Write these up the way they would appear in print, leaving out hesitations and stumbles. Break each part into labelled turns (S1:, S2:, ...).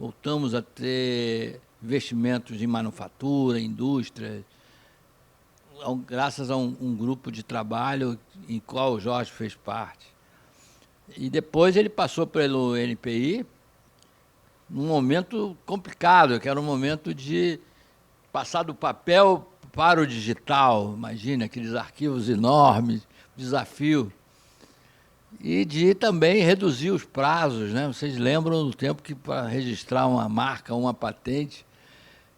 S1: voltamos a ter investimentos em manufatura, indústria, graças a um grupo de trabalho em qual o Jorge fez parte. E depois ele passou pelo NPI num momento complicado, que era um momento de passar do papel para o digital, imagina, aqueles arquivos enormes, desafio. E de também reduzir os prazos, né? Vocês lembram do tempo que para registrar uma marca, uma patente,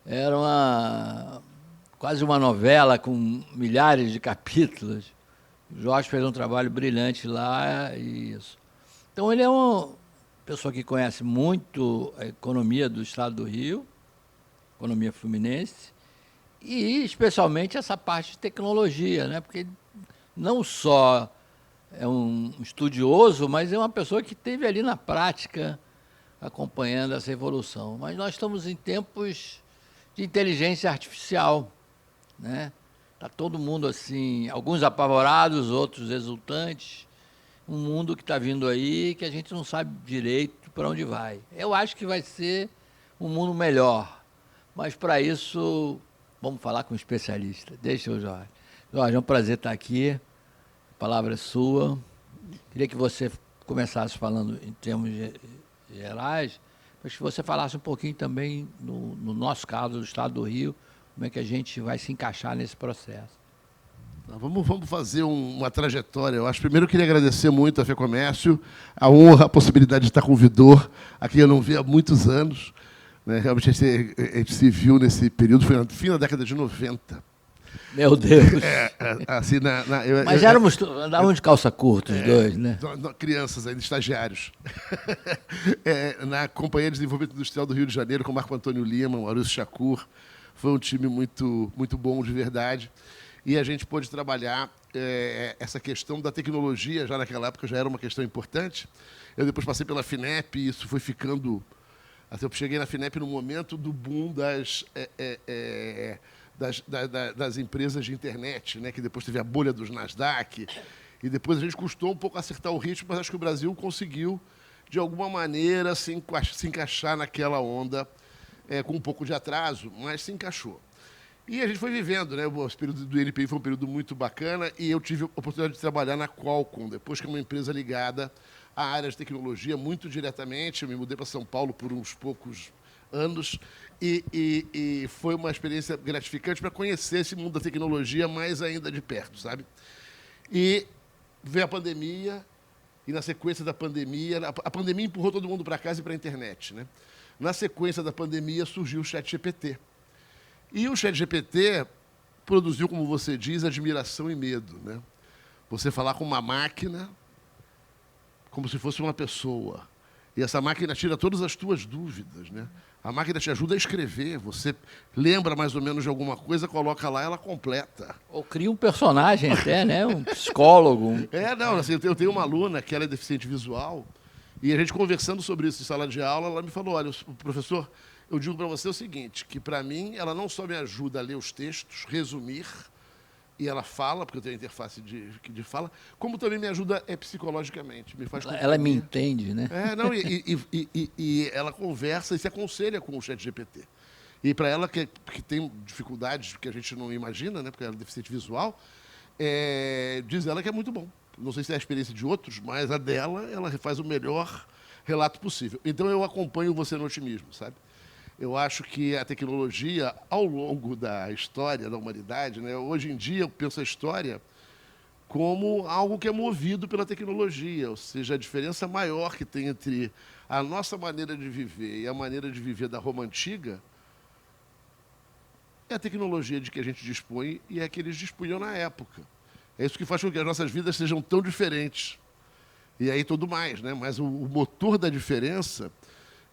S1: era quase uma novela com milhares de capítulos. O Jorge fez um trabalho brilhante lá e isso. Então ele é uma pessoa que conhece muito a economia do estado do Rio, economia fluminense, e especialmente essa parte de tecnologia, né? Porque não só é um estudioso, mas é uma pessoa que esteve ali na prática acompanhando essa evolução. Mas nós estamos em tempos de inteligência artificial, né? Está todo mundo assim, alguns apavorados, outros exultantes. Um mundo que está vindo aí que a gente não sabe direito para onde vai. Eu acho que vai ser um mundo melhor, mas para isso vamos falar com um especialista. Deixa eu, Jorge. Jorge, é um prazer estar aqui. A palavra é sua. Queria que você começasse falando em termos gerais, mas que você falasse um pouquinho também, no nosso caso, do Estado do Rio, como é que a gente vai se encaixar nesse processo.
S2: Vamos fazer uma trajetória. Eu acho, primeiro, eu queria agradecer muito a FEComércio, a honra, a possibilidade de estar com o Vidor, a quem eu não vi há muitos anos. Né? Realmente, a gente se viu nesse período, foi no fim da década de 90.
S1: Meu Deus!
S2: Assim,
S1: mas andávamos de calça curta, os dois, né?
S2: Crianças ainda, estagiários. Na Companhia de Desenvolvimento Industrial do Rio de Janeiro, com Marco Antônio Lima, Maurício Chacur. Foi um time muito, muito bom, de verdade. E a gente pôde trabalhar essa questão da tecnologia, já naquela época já era uma questão importante. Eu depois passei pela FINEP, e isso foi ficando... Até eu cheguei na FINEP no momento do boom das empresas de internet, né? Que depois teve a bolha dos Nasdaq, e depois a gente custou um pouco acertar o ritmo, mas acho que o Brasil conseguiu, de alguma maneira, se encaixar naquela onda, com um pouco de atraso, mas se encaixou. E a gente foi vivendo, né? O período do NPI foi um período muito bacana, e eu tive a oportunidade de trabalhar na Qualcomm, depois que é uma empresa ligada à área de tecnologia muito diretamente. Eu me mudei para São Paulo por uns poucos anos, e foi uma experiência gratificante para conhecer esse mundo da tecnologia mais ainda de perto, sabe? E veio a pandemia, e na sequência da pandemia... A pandemia empurrou todo mundo para casa e para a internet, né? Na sequência da pandemia surgiu o ChatGPT. E o ChatGPT produziu, como você diz, admiração e medo, né? Você falar com uma máquina como se fosse uma pessoa. E essa máquina tira todas as tuas dúvidas, né? A máquina te ajuda a escrever. Você lembra mais ou menos de alguma coisa, coloca lá, ela completa.
S1: Ou cria um personagem até, né? Um psicólogo.
S2: Não, assim, eu tenho uma aluna que ela é deficiente visual, e a gente conversando sobre isso em sala de aula, ela me falou, olha, professor, eu digo para você o seguinte, que para mim ela não só me ajuda a ler os textos, resumir, e ela fala, porque eu tenho interface de fala, como também me ajuda psicologicamente. Me faz
S1: ela me entende, né?
S2: E ela conversa e se aconselha com o ChatGPT. E para ela, que tem dificuldades que a gente não imagina, né, porque ela é deficiente visual, diz ela que é muito bom. Não sei se é a experiência de outros, mas a dela, ela faz o melhor relato possível. Então, eu acompanho você no otimismo, sabe? Eu acho que a tecnologia, ao longo da história da humanidade, né, hoje em dia eu penso a história como algo que é movido pela tecnologia, ou seja, a diferença maior que tem entre a nossa maneira de viver e a maneira de viver da Roma Antiga é a tecnologia de que a gente dispõe e é a que eles dispunham na época. É isso que faz com que as nossas vidas sejam tão diferentes. E aí tudo mais, né? Mas o motor da diferença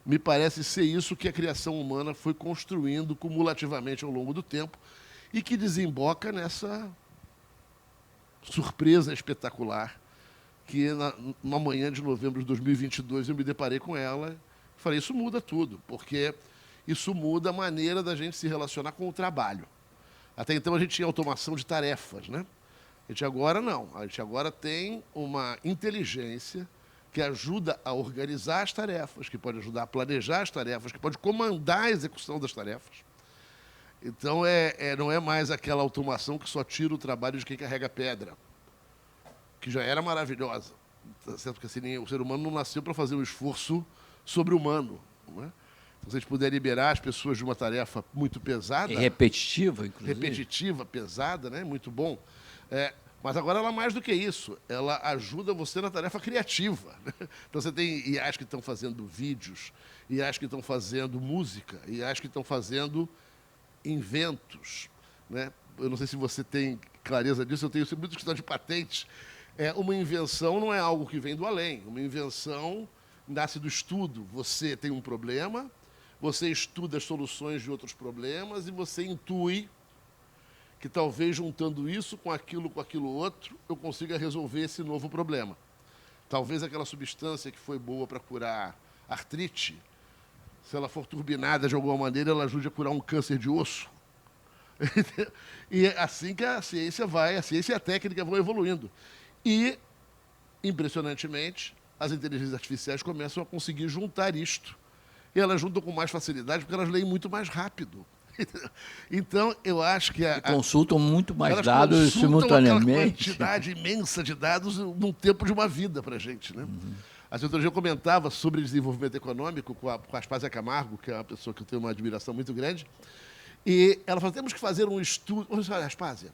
S2: me parece ser isso que a criação humana foi construindo cumulativamente ao longo do tempo e que desemboca nessa surpresa espetacular que, numa manhã de novembro de 2022, eu me deparei com ela e falei, isso muda tudo, porque isso muda a maneira da gente se relacionar com o trabalho. Até então, a gente tinha automação de tarefas, né? A gente agora não. A gente agora tem uma inteligência que ajuda a organizar as tarefas, que pode ajudar a planejar as tarefas, que pode comandar a execução das tarefas. Então, não é mais aquela automação que só tira o trabalho de quem carrega pedra, que já era maravilhosa. Tá certo? Porque assim, o ser humano não nasceu para fazer um esforço sobre-humano. Não é? Então, se a gente puder liberar as pessoas de uma tarefa muito pesada...
S1: E repetitiva, inclusive.
S2: Repetitiva, pesada, né? Muito bom. Mas agora ela mais do que isso. Ela ajuda você na tarefa criativa. Então, você tem IAs que estão fazendo vídeos, IAs que estão fazendo música, IAs que estão fazendo inventos. Né? Eu não sei se você tem clareza disso, eu tenho muita questão de patentes. Uma invenção não é algo que vem do além. Uma invenção nasce do estudo. Você tem um problema, você estuda as soluções de outros problemas e você intui que talvez juntando isso com aquilo outro, eu consiga resolver esse novo problema. Talvez aquela substância que foi boa para curar artrite, se ela for turbinada de alguma maneira, ela ajude a curar um câncer de osso. E é assim que a ciência e a técnica vão evoluindo. E, impressionantemente, as inteligências artificiais começam a conseguir juntar isto. E elas juntam com mais facilidade, porque elas leem muito mais rápido. Então, eu acho que...
S1: consultam muito mais dados simultaneamente.
S2: Uma quantidade imensa de dados num tempo de uma vida para a gente. Né? Uhum. Outro dia eu comentava sobre desenvolvimento econômico com a Aspásia Camargo, que é uma pessoa que eu tenho uma admiração muito grande, e ela falou, temos que fazer um estudo. Eu falei, Aspásia,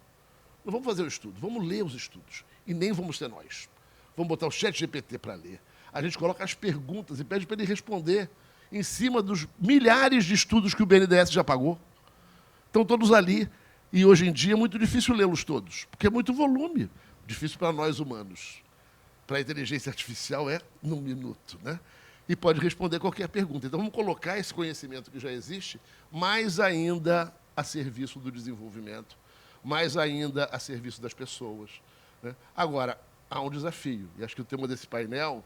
S2: não vamos fazer um estudo, vamos ler os estudos. E nem vamos ser nós. Vamos botar o ChatGPT para ler. A gente coloca as perguntas e pede para ele responder em cima dos milhares de estudos que o BNDES já pagou. Estão todos ali. E, hoje em dia, é muito difícil lê-los todos, porque é muito volume. Difícil para nós humanos. Para a inteligência artificial é num minuto. Né? E pode responder qualquer pergunta. Então, vamos colocar esse conhecimento que já existe mais ainda a serviço do desenvolvimento, mais ainda a serviço das pessoas. Né? Agora, há um desafio. E acho que o tema desse painel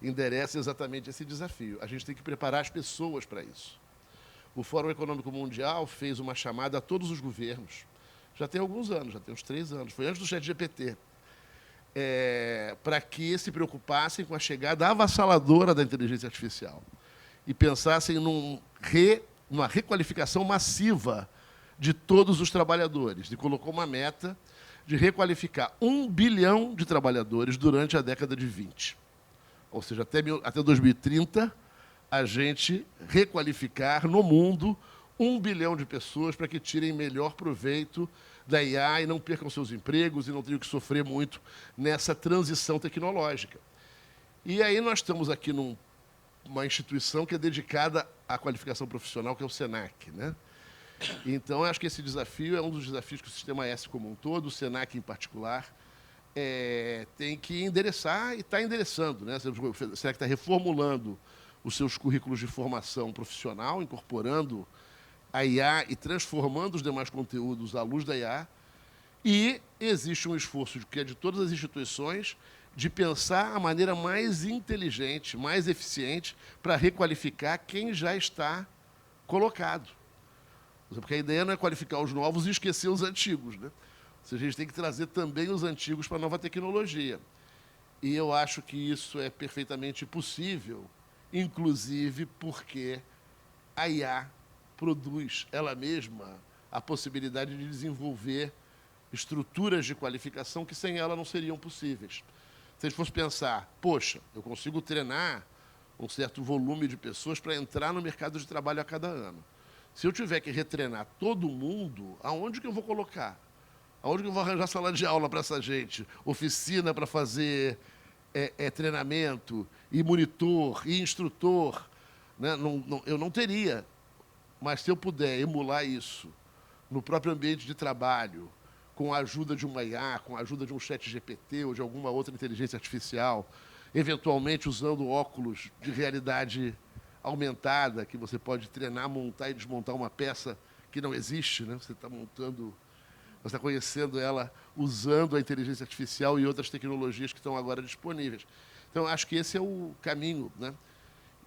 S2: endereça exatamente esse desafio. A gente tem que preparar as pessoas para isso. O Fórum Econômico Mundial fez uma chamada a todos os governos, já tem alguns anos, já tem uns 3 anos, foi antes do ChatGPT, para que se preocupassem com a chegada avassaladora da inteligência artificial e pensassem numa requalificação massiva de todos os trabalhadores. E colocou uma meta de requalificar 1 bilhão de trabalhadores durante a década de 20. Ou seja, até 2030, a gente requalificar no mundo 1 bilhão de pessoas para que tirem melhor proveito da IA e não percam seus empregos e não tenham que sofrer muito nessa transição tecnológica. E aí nós estamos aqui numa instituição que é dedicada à qualificação profissional, que é o SENAC. Né? Então, acho que esse desafio é um dos desafios que o Sistema S como um todo, o SENAC em particular, tem que endereçar e está endereçando. Né? O SENAC está reformulando os seus currículos de formação profissional, incorporando a IA e transformando os demais conteúdos à luz da IA. E existe um esforço que é de todas as instituições de pensar a maneira mais inteligente, mais eficiente para requalificar quem já está colocado. Porque a ideia não é qualificar os novos e esquecer os antigos. Né? Ou seja, a gente tem que trazer também os antigos para a nova tecnologia. E eu acho que isso é perfeitamente possível, inclusive porque a IA produz ela mesma a possibilidade de desenvolver estruturas de qualificação que sem ela não seriam possíveis. Se a gente fosse pensar, poxa, eu consigo treinar um certo volume de pessoas para entrar no mercado de trabalho a cada ano. Se eu tiver que retreinar todo mundo, aonde que eu vou colocar? Aonde que eu vou arranjar sala de aula para essa gente? Oficina para fazer treinamento, e monitor, e instrutor? Né? Eu não teria. Mas se eu puder emular isso no próprio ambiente de trabalho, com a ajuda de uma IA, com a ajuda de um ChatGPT ou de alguma outra inteligência artificial, eventualmente usando óculos de realidade aumentada, que você pode treinar, montar e desmontar uma peça que não existe, né? Você está montando, você está conhecendo ela usando a inteligência artificial e outras tecnologias que estão agora disponíveis. Então, acho que esse é o caminho, né?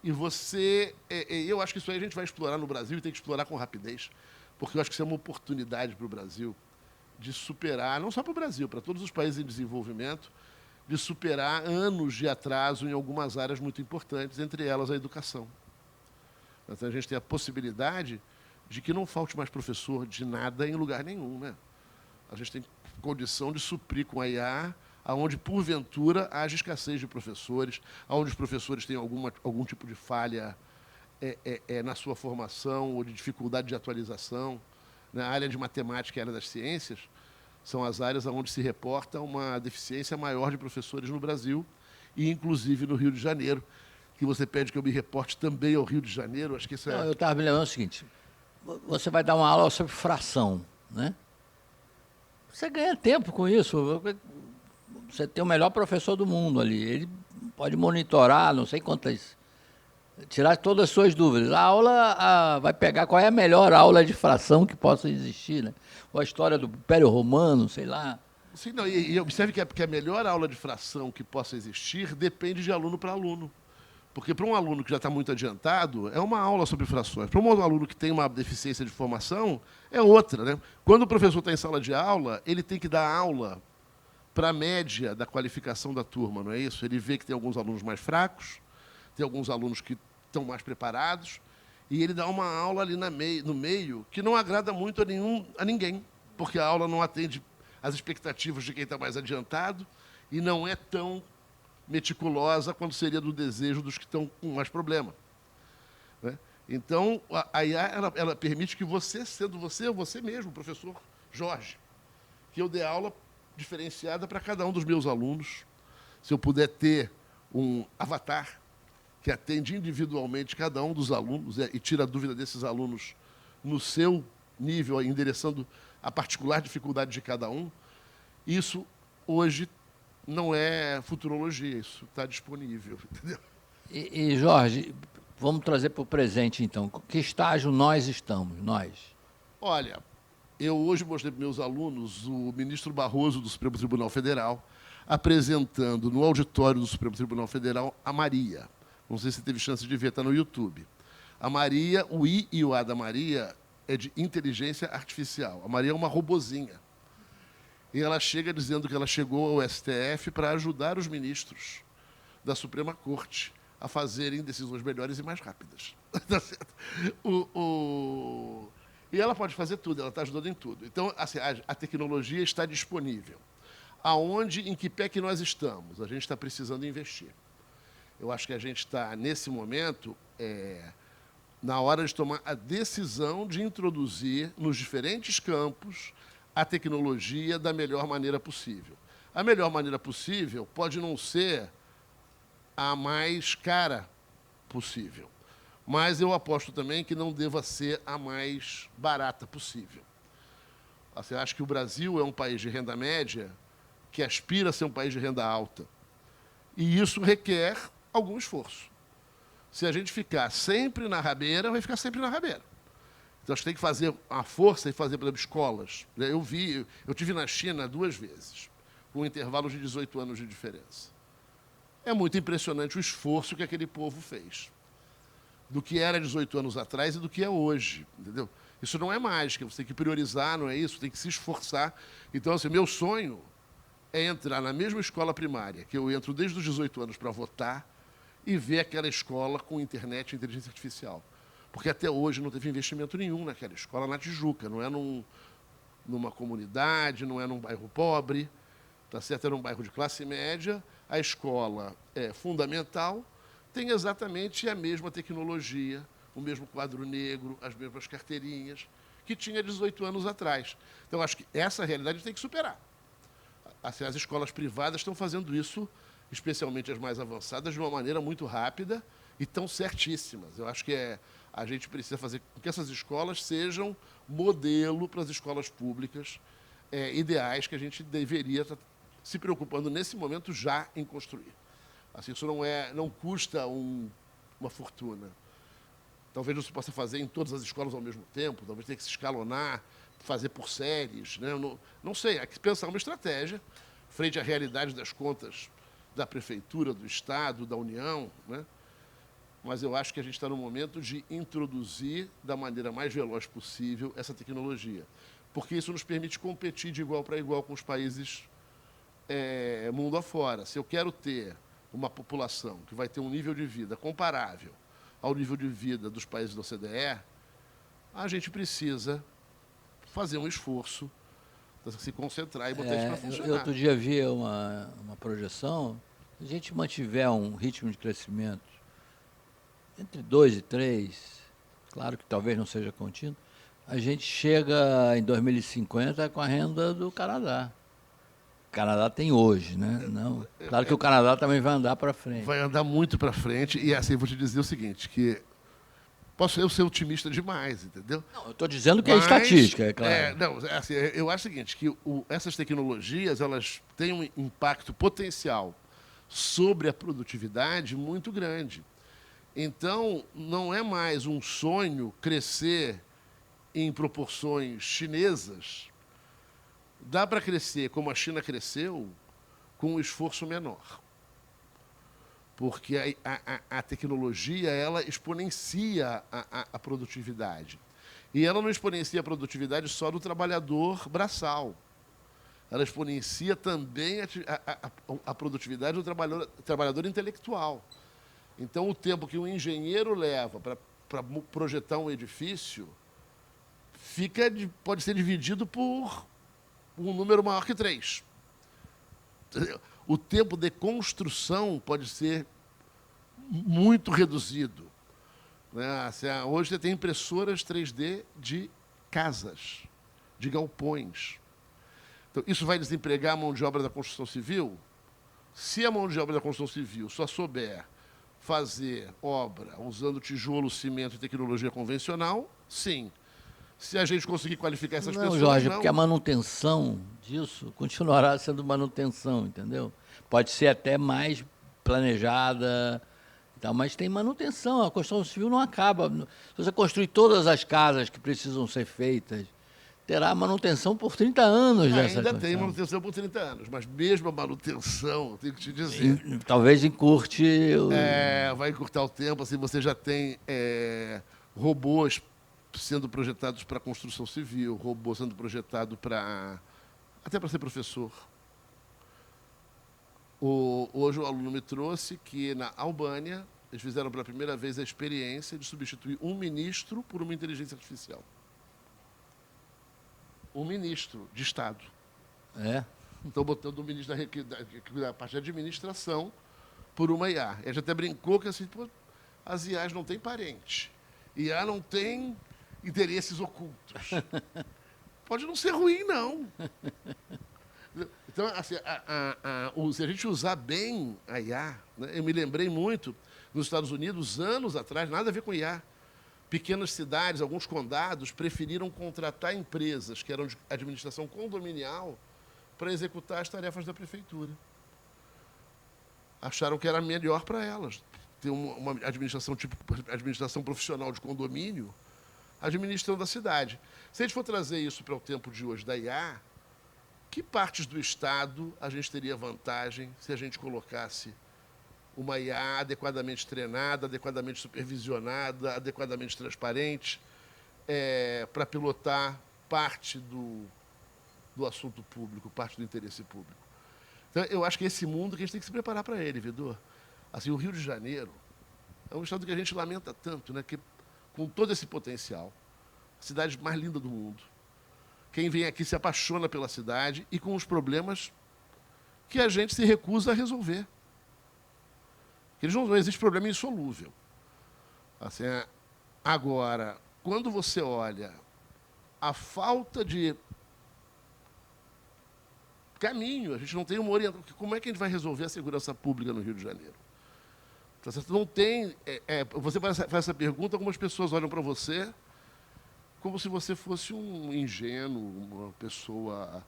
S2: E eu acho que isso aí a gente vai explorar no Brasil e tem que explorar com rapidez, porque eu acho que isso é uma oportunidade para o Brasil de superar, não só para o Brasil, para todos os países em desenvolvimento, de superar anos de atraso em algumas áreas muito importantes, entre elas a educação. Então, a gente tem a possibilidade de que não falte mais professor de nada em lugar nenhum, né? A gente tem condição de suprir com a IA, aonde, porventura, haja escassez de professores, aonde os professores têm algum tipo de falha na sua formação ou de dificuldade de atualização. Na área de matemática e área das ciências, são as áreas onde se reporta uma deficiência maior de professores no Brasil, e inclusive no Rio de Janeiro, que você pede que eu me reporte também ao Rio de Janeiro. Acho que isso é...
S1: Não, eu estava me lembrando o seguinte, você vai dar uma aula sobre fração, né? Você ganha tempo com isso. Você tem o melhor professor do mundo ali. Ele pode monitorar, não sei quantas... Tirar todas as suas dúvidas. A aula vai pegar qual é a melhor aula de fração que possa existir, né? Ou a história do Império Romano, sei lá.
S2: Sim, não, e observe que a melhor aula de fração que possa existir depende de aluno para aluno. Porque para um aluno que já está muito adiantado, é uma aula sobre frações. Para um aluno que tem uma deficiência de formação, é outra, né? Quando o professor está em sala de aula, ele tem que dar aula para a média da qualificação da turma, não é isso? Ele vê que tem alguns alunos mais fracos, tem alguns alunos que estão mais preparados, e ele dá uma aula ali no meio que não agrada muito a ninguém, porque a aula não atende às expectativas de quem está mais adiantado e não é tão meticulosa quanto seria do desejo dos que estão com mais problema, né? Então, a IA ela permite que você, sendo você mesmo, professor Jorge, que eu dê aula diferenciada para cada um dos meus alunos. Se eu puder ter um avatar que atende individualmente cada um dos alunos e tira a dúvida desses alunos no seu nível, endereçando a particular dificuldade de cada um, isso hoje não é futurologia, isso está disponível, entendeu?
S1: E, Jorge, vamos trazer para o presente, então. Que estágio nós estamos, nós?
S2: Olha, eu hoje mostrei para meus alunos o ministro Barroso do Supremo Tribunal Federal apresentando no auditório do Supremo Tribunal Federal a Maria. Não sei se você teve chance de ver, está no YouTube. A Maria, o I e o A da Maria é de inteligência artificial. A Maria é uma robozinha. E ela chega dizendo que ela chegou ao STF para ajudar os ministros da Suprema Corte a fazerem decisões melhores e mais rápidas. Tá certo? E ela pode fazer tudo, ela está ajudando em tudo. Então, assim, a tecnologia está disponível. Em que pé que nós estamos? A gente está precisando investir. Eu acho que a gente está, nesse momento, na hora de tomar a decisão de introduzir nos diferentes campos a tecnologia da melhor maneira possível. A melhor maneira possível pode não ser a mais cara possível, mas eu aposto também que não deva ser a mais barata possível. Assim, eu acho que o Brasil é um país de renda média que aspira a ser um país de renda alta. E isso requer algum esforço. Se a gente ficar sempre na rabeira, vai ficar sempre na rabeira. Então, a gente tem que fazer a força e fazer, por exemplo, escolas. Eu tive na China 2 vezes, com um intervalo de 18 anos de diferença. É muito impressionante o esforço que aquele povo fez, do que era 18 anos atrás e do que é hoje, entendeu? Isso não é mágica, você tem que priorizar, não é isso? Tem que se esforçar. Então, assim, meu sonho é entrar na mesma escola primária, que eu entro desde os 18 anos para votar, e ver aquela escola com internet e inteligência artificial. Porque até hoje não teve investimento nenhum naquela escola na Tijuca, não é numa comunidade, não é num bairro pobre, tá certo? Era um bairro de classe média, a escola é fundamental, tem exatamente a mesma tecnologia, o mesmo quadro negro, as mesmas carteirinhas, que tinha 18 anos atrás. Então, acho que essa realidade tem que superar. Assim, as escolas privadas estão fazendo isso, especialmente as mais avançadas, de uma maneira muito rápida e tão certíssimas. Eu acho que a gente precisa fazer com que essas escolas sejam modelo para as escolas públicas ideais que a gente deveria estar se preocupando, nesse momento, já em construir. Assim, isso não custa uma fortuna. Talvez não se possa fazer em todas as escolas ao mesmo tempo, talvez tenha que se escalonar, fazer por séries, né? Não sei, há que pensar uma estratégia frente à realidade das contas da Prefeitura, do Estado, da União, né? Mas eu acho que a gente está no momento de introduzir da maneira mais veloz possível essa tecnologia, porque isso nos permite competir de igual para igual com os países mundo afora. Se eu quero ter uma população que vai ter um nível de vida comparável ao nível de vida dos países da OCDE, a gente precisa fazer um esforço, se concentrar e botar isso para funcionar.
S1: Eu outro dia vi uma projeção, se a gente mantiver um ritmo de crescimento entre 2 e 3, claro que talvez não seja contínuo, a gente chega em 2050 com a renda do Canadá. O Canadá tem hoje, né? Não, claro que o Canadá também vai andar para frente.
S2: Vai andar muito para frente, e assim, vou te dizer o seguinte, que posso eu ser otimista demais, entendeu?
S1: Não, eu estou dizendo que é estatística, é claro.
S2: Assim, eu acho o seguinte, que essas tecnologias elas têm um impacto potencial sobre a produtividade muito grande. Então, não é mais um sonho crescer em proporções chinesas. Dá para crescer como a China cresceu com um esforço menor. Porque a tecnologia ela exponencia a produtividade. E ela não exponencia a produtividade só do trabalhador braçal. Ela exponencia também a produtividade do trabalhador intelectual. Então, o tempo que um engenheiro leva para projetar um edifício pode ser dividido por um número maior que 3. O tempo de construção pode ser muito reduzido. Hoje você tem impressoras 3D de casas, de galpões. Então, isso vai desempregar a mão de obra da construção civil? Se a mão de obra da construção civil só souber fazer obra usando tijolo, cimento e tecnologia convencional, sim. Se a gente conseguir qualificar essas pessoas,
S1: Jorge, porque a manutenção disso continuará sendo manutenção, entendeu? Pode ser até mais planejada, mas tem manutenção. A construção civil não acaba. Se você construir todas as casas que precisam ser feitas, terá manutenção por 30 anos dessa
S2: Ainda
S1: construção.
S2: tem manutenção por 30 anos, mas mesmo a manutenção, eu tenho que te dizer...
S1: Talvez encurte...
S2: vai encurtar o tempo, assim, você já tem robôs sendo projetados para construção civil, robô sendo projetado até para ser professor. Hoje o aluno me trouxe que na Albânia eles fizeram pela primeira vez a experiência de substituir um ministro por uma inteligência artificial. Um ministro de Estado. Estão botando o ministro da parte de administração por uma IA. Ele até brincou que assim, as IAs não têm parente. IA não tem interesses ocultos. Pode não ser ruim, não. Então, assim, se a gente usar bem a IA, né, eu me lembrei muito, nos Estados Unidos, anos atrás, nada a ver com IA, pequenas cidades, alguns condados, preferiram contratar empresas que eram de administração condominial para executar as tarefas da prefeitura. Acharam que era melhor para elas ter uma administração tipo administração profissional de condomínio, administrando a cidade. Se a gente for trazer isso para o tempo de hoje da IA, que partes do Estado a gente teria vantagem se a gente colocasse uma IA adequadamente treinada, adequadamente supervisionada, adequadamente transparente, para pilotar parte do assunto público, parte do interesse público. Então, eu acho que esse mundo que a gente tem que se preparar para ele, Vidor. Assim, o Rio de Janeiro é um estado que a gente lamenta tanto, né? Que, com todo esse potencial, a cidade mais linda do mundo. Quem vem aqui se apaixona pela cidade e com os problemas que a gente se recusa a resolver. Não existe problema insolúvel. Assim, agora, quando você olha a falta de caminho, a gente não tem uma orientação. Como é que a gente vai resolver a segurança pública no Rio de Janeiro? Não tem. Você faz essa pergunta, algumas pessoas olham para você como se você fosse um ingênuo, uma pessoa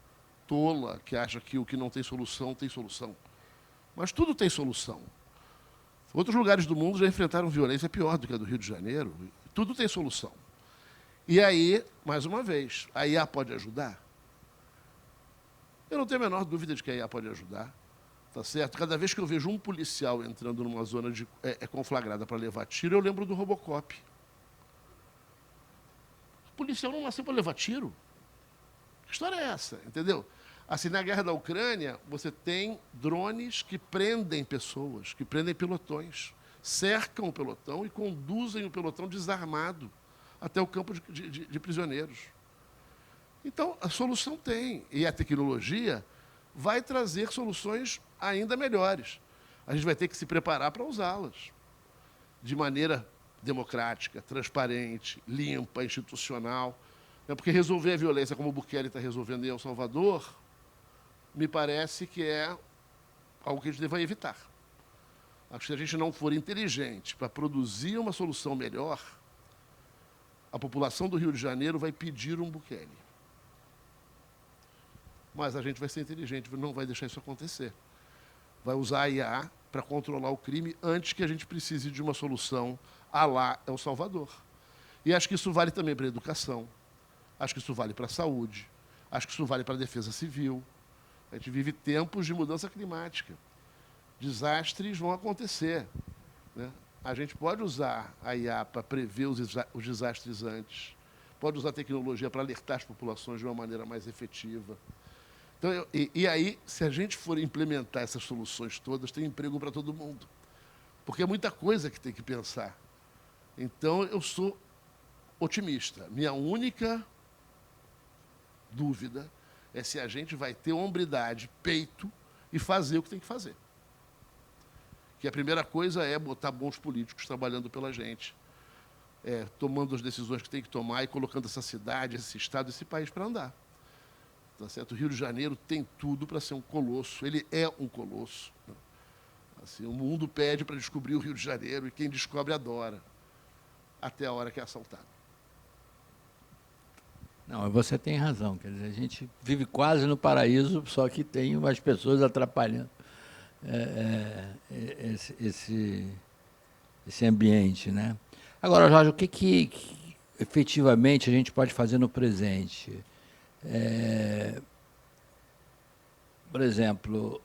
S2: tola que acha que o que não tem solução tem solução. Mas tudo tem solução. Outros lugares do mundo já enfrentaram violência pior do que a do Rio de Janeiro. Tudo tem solução. E aí, mais uma vez, a IA pode ajudar? Eu não tenho a menor dúvida de que a IA pode ajudar. Tá certo? Cada vez que eu vejo um policial entrando numa zona conflagrada para levar tiro, eu lembro do Robocop. O policial não nasceu para levar tiro. Que história é essa? Entendeu? Assim, na guerra da Ucrânia, você tem drones que prendem pessoas, que prendem pelotões, cercam o pelotão e conduzem o pelotão desarmado até o campo de prisioneiros. Então, a solução tem, e a tecnologia vai trazer soluções ainda melhores. A gente vai ter que se preparar para usá-las de maneira democrática, transparente, limpa, institucional. Porque resolver a violência como o Bukele está resolvendo em El Salvador, me parece que é algo que a gente deva evitar. Acho que se a gente não for inteligente para produzir uma solução melhor, a população do Rio de Janeiro vai pedir um Bukele. Mas a gente vai ser inteligente, não vai deixar isso acontecer. Vai usar a IA para controlar o crime antes que a gente precise de uma solução à la El Salvador. E acho que isso vale também para a educação, acho que isso vale para a saúde, acho que isso vale para a defesa civil. A gente vive tempos de mudança climática. Desastres vão acontecer, né? A gente pode usar a IA para prever os desastres antes, pode usar a tecnologia para alertar as populações de uma maneira mais efetiva. Então, e aí, se a gente for implementar essas soluções todas, tem emprego para todo mundo. Porque é muita coisa que tem que pensar. Então, eu sou otimista. Minha única dúvida é se a gente vai ter hombridade, peito e fazer o que tem que fazer. Que a primeira coisa é botar bons políticos trabalhando pela gente, tomando as decisões que tem que tomar e colocando essa cidade, esse estado, esse país para andar. Tá certo? O Rio de Janeiro tem tudo para ser um colosso, ele é um colosso. Assim, o mundo pede para descobrir o Rio de Janeiro e quem descobre adora, até a hora que é assaltado.
S1: Não, você tem razão. Quer dizer, a gente vive quase no paraíso, só que tem umas pessoas atrapalhando esse ambiente, né? Agora, Jorge, o que efetivamente a gente pode fazer no presente? Por exemplo,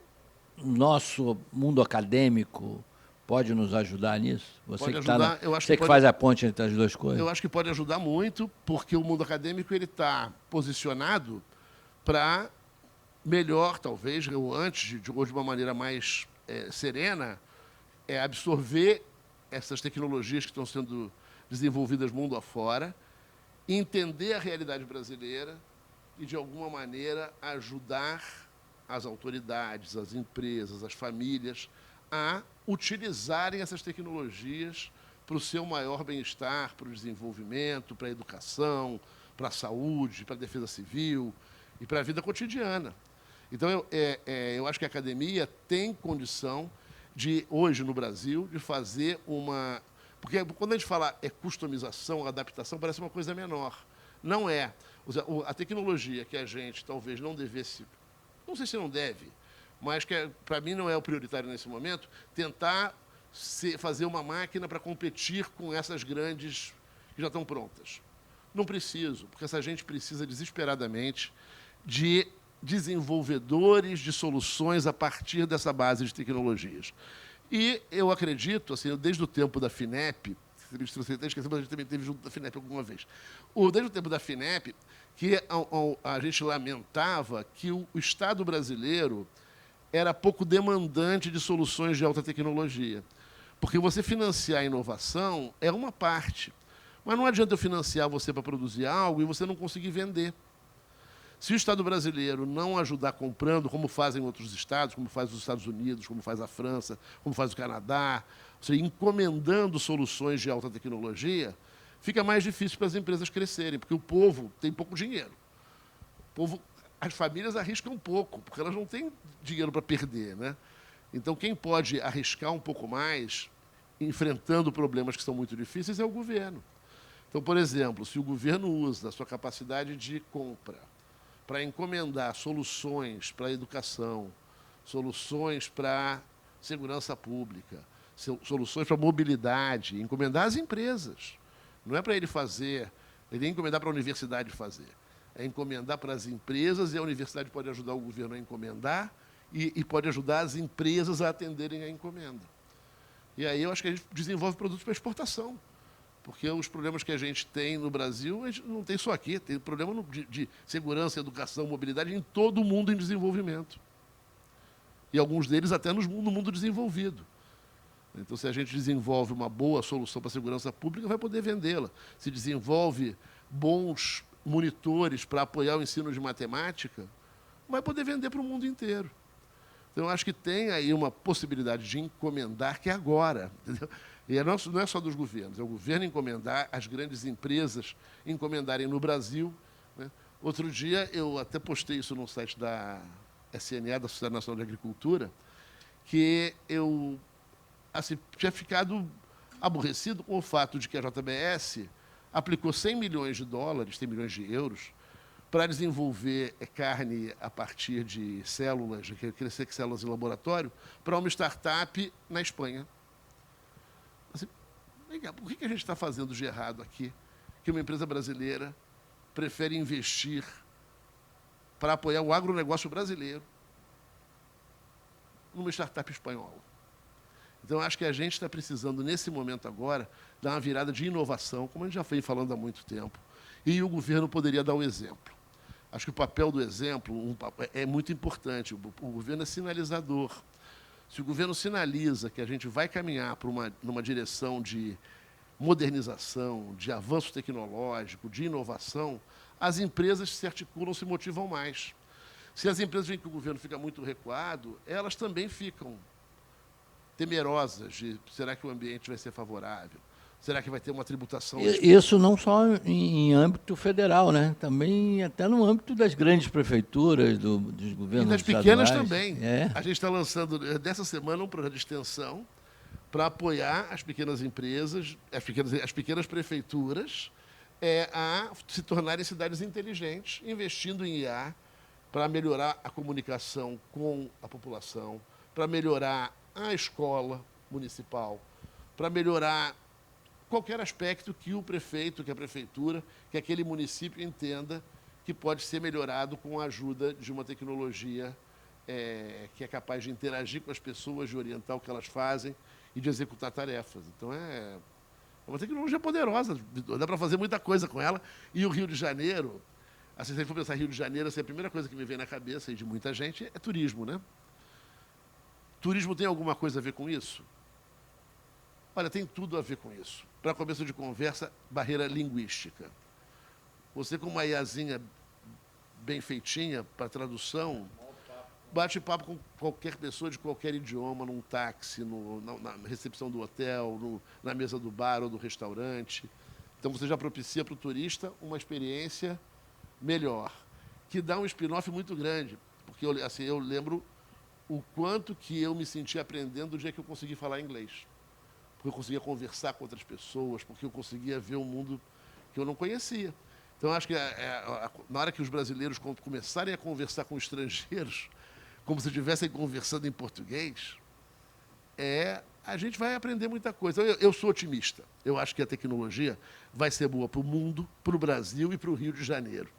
S1: o nosso mundo acadêmico pode nos ajudar nisso? Você
S2: Pode
S1: que,
S2: ajudar, eu acho
S1: você
S2: que
S1: que
S2: pode,
S1: faz a ponte entre as duas coisas?
S2: eu acho que pode ajudar muito, porque o mundo acadêmico ele está posicionado para melhor, talvez, ou antes, ou de uma maneira mais serena, absorver essas tecnologias que estão sendo desenvolvidas mundo afora, entender a realidade brasileira e, de alguma maneira, ajudar as autoridades, as empresas, as famílias a utilizarem essas tecnologias para o seu maior bem-estar, para o desenvolvimento, para a educação, para a saúde, para a defesa civil e para a vida cotidiana. Então, eu acho que a academia tem condição de, hoje no Brasil, de fazer uma... Porque quando a gente fala customização, adaptação, parece uma coisa menor. Não é. A tecnologia que a gente talvez não devesse, não sei se não deve, mas que para mim não é o prioritário nesse momento, tentar fazer uma máquina para competir com essas grandes que já estão prontas. Não preciso, porque essa gente precisa desesperadamente de desenvolvedores de soluções a partir dessa base de tecnologias. E eu acredito, assim, desde o tempo da FINEP, você esqueceu, mas a gente também teve junto da FINEP alguma vez, desde o tempo da FINEP, que a gente lamentava que o Estado brasileiro era pouco demandante de soluções de alta tecnologia. Porque você financiar a inovação é uma parte, mas não adianta eu financiar você para produzir algo e você não conseguir vender. Se o Estado brasileiro não ajudar comprando, como fazem outros estados, como faz os Estados Unidos, como faz a França, como faz o Canadá, ou seja, encomendando soluções de alta tecnologia, fica mais difícil para as empresas crescerem, porque o povo tem pouco dinheiro. As famílias arriscam pouco, porque elas não têm dinheiro para perder, né? Então, quem pode arriscar um pouco mais, enfrentando problemas que são muito difíceis, é o governo. Então, por exemplo, se o governo usa a sua capacidade de compra para encomendar soluções para a educação, soluções para a segurança pública, soluções para a mobilidade, encomendar às empresas. Não é para ele fazer, ele encomendar para a universidade fazer. É encomendar para as empresas e a universidade pode ajudar o governo a encomendar e pode ajudar as empresas a atenderem a encomenda. E aí eu acho que a gente desenvolve produtos para exportação. Porque os problemas que a gente tem no Brasil, a gente não tem só aqui, tem problema de segurança, educação, mobilidade em todo o mundo em desenvolvimento. E alguns deles até no mundo desenvolvido. Então, se a gente desenvolve uma boa solução para a segurança pública, vai poder vendê-la. Se desenvolve bons monitores para apoiar o ensino de matemática, vai poder vender para o mundo inteiro. Então, eu acho que tem aí uma possibilidade de encomendar, que é agora. Entendeu? E não é só dos governos, é o governo encomendar, as grandes empresas encomendarem no Brasil. Né? Outro dia, eu até postei isso no site da SNA, da Sociedade Nacional de Agricultura, que eu tinha ficado aborrecido com o fato de que a JBS aplicou 100 milhões de dólares, 100 milhões de euros, para desenvolver carne a partir de células, crescer células em laboratório, para uma startup na Espanha. Assim, por que a gente está fazendo de errado aqui, que uma empresa brasileira prefere investir para apoiar o agronegócio brasileiro numa startup espanhola? Então, acho que a gente está precisando, nesse momento agora, dar uma virada de inovação, como a gente já vem falando há muito tempo, e o governo poderia dar o exemplo. Acho que o papel do exemplo é muito importante. O governo é sinalizador. Se o governo sinaliza que a gente vai caminhar numa direção de modernização, de avanço tecnológico, de inovação, as empresas se articulam, se motivam mais. Se as empresas veem que o governo fica muito recuado, elas também ficam temerosas de será que o ambiente vai ser favorável? Será que vai ter uma tributação?
S1: Isso não só em âmbito federal, né? Também até no âmbito das grandes prefeituras, dos governos
S2: e das pequenas
S1: estaduais.
S2: também. A gente está lançando, dessa semana, um projeto de extensão para apoiar as pequenas empresas, as pequenas prefeituras, a se tornarem cidades inteligentes, investindo em IA para melhorar a comunicação com a população, para melhorar a escola municipal, para melhorar qualquer aspecto que o prefeito, que a prefeitura, que aquele município entenda que pode ser melhorado com a ajuda de uma tecnologia que é capaz de interagir com as pessoas, de orientar o que elas fazem e de executar tarefas. Então, é uma tecnologia poderosa, dá para fazer muita coisa com ela. E o Rio de Janeiro, assim, se a gente for pensar em Rio de Janeiro, assim, a primeira coisa que me vem na cabeça, e de muita gente, é turismo, né? Turismo tem alguma coisa a ver com isso? Olha, tem tudo a ver com isso. Para começo de conversa, barreira linguística. Você com uma IAzinha bem feitinha para tradução, bate papo com qualquer pessoa de qualquer idioma, num táxi, na recepção do hotel, na mesa do bar ou do restaurante. Então, você já propicia para o turista uma experiência melhor, que dá um spin-off muito grande. Porque eu lembro o quanto que eu me senti aprendendo o dia que eu consegui falar inglês. Porque eu conseguia conversar com outras pessoas, porque eu conseguia ver um mundo que eu não conhecia. Então, acho que na hora que os brasileiros começarem a conversar com estrangeiros, como se estivessem conversando em português, a gente vai aprender muita coisa. Eu sou otimista. Eu acho que a tecnologia vai ser boa para o mundo, para o Brasil e para o Rio de Janeiro.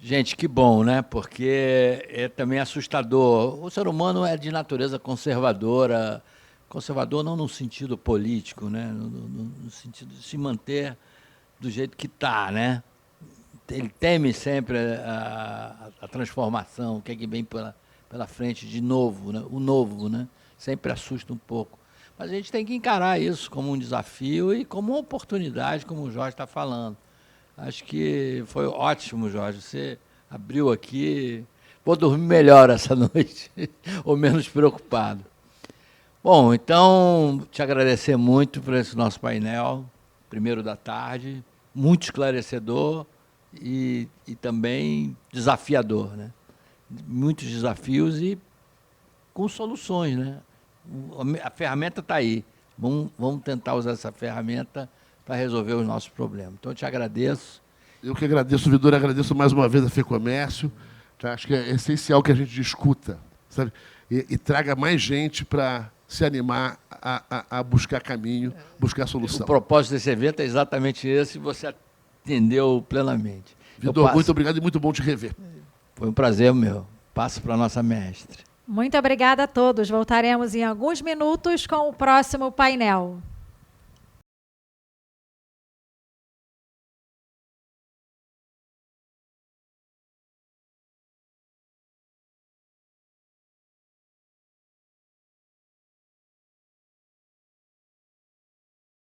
S1: Gente, que bom, né? Porque é também assustador. O ser humano é de natureza conservadora. Conservador não no sentido político, né? No sentido de se manter do jeito que está, né? Ele teme sempre a transformação, o que é que vem pela frente de novo, né? O novo, né? Sempre assusta um pouco. Mas a gente tem que encarar isso como um desafio e como uma oportunidade, como o Jorge está falando. Acho que foi ótimo, Jorge. Você abriu aqui. Vou dormir melhor essa noite, ou menos preocupado. Bom, então, te agradecer muito por esse nosso painel, primeiro da tarde, muito esclarecedor e também desafiador, né? Muitos desafios e com soluções, né? A ferramenta está aí. Vamos tentar usar essa ferramenta para resolver os nossos problemas. Então, eu te agradeço.
S2: Eu que agradeço, Vidor, agradeço mais uma vez a FEComércio. Tá? Acho que é essencial que a gente discuta, sabe? E traga mais gente para se animar a buscar caminho, buscar solução.
S1: O propósito desse evento é exatamente esse, e você atendeu plenamente.
S2: Vidor, muito obrigado e muito bom te rever.
S1: Foi um prazer meu. Passo para a nossa mestre.
S3: Muito obrigada a todos. Voltaremos em alguns minutos com o próximo painel.